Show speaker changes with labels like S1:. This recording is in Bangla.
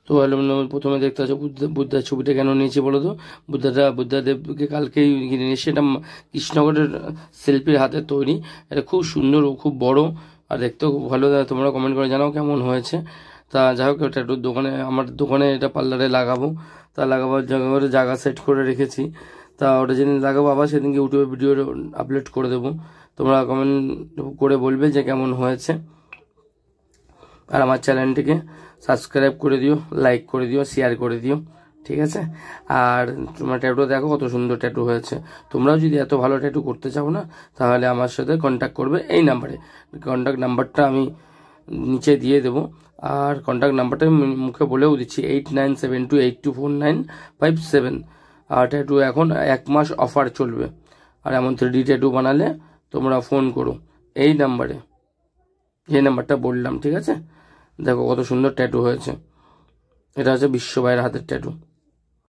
S1: তো হ্যালো বন্ধু, প্রথমে দেখতে পাচ্ছ বুদ্ধার ছবিটা কেন নিয়েছি বলো তো। বুদ্ধাদেবকে কালকেই কিনে নিয়েছি। এটা কৃষ্ণনগরের শিল্পীর হাতে তৈরি। এটা খুব সুন্দর ও খুব বড়, আর দেখতেও খুব ভালো। তোমরা কমেন্ট করে জানাও কেমন হয়েছে। তা যাই হোক, এটা একটু দোকানে, আমার দোকানে এটা পার্লারে লাগাবো। তা লাগাবার জায়গা সেট করে রেখেছি। তা ওটা যেদিন লাগাবো আবার সেদিনকে ইউটিউবে ভিডিও আপলোড করে দেবো। তোমরা কমেন্ট করে বলবে যে কেমন হয়েছে। আর আমার চ্যানেলটিকে সাবস্ক্রাইব করে দিও, লাইক করে দিও, শেয়ার করে দিও, ঠিক আছে। আর তোমার ট্যাটু দেখো কত সুন্দর ট্যাটু হয়েছে। তোমরাও যদি এত ভালো ট্যাটু করতে চাও না, তাহলে আমার সাথে কন্ট্যাক্ট করবে এই নাম্বারে। কন্ট্যাক্ট নাম্বারটা আমি নিচে দিয়ে দেবো। আর কন্ট্যাক্ট নাম্বারটা আমি মুখে বলেও দিচ্ছি, 8972824957। আর ট্যাটু এখন 1 মাস অফার চলবে। আর এমন 3D ট্যাটু বানালে তোমরা ফোন করো এই নাম্বারে, যে নাম্বারটা বললাম, ঠিক আছে। দেখো কত সুন্দর ট্যাটু হয়েছে। এটা হচ্ছে বিশ্বভাইয়ের হাতের ট্যাটু।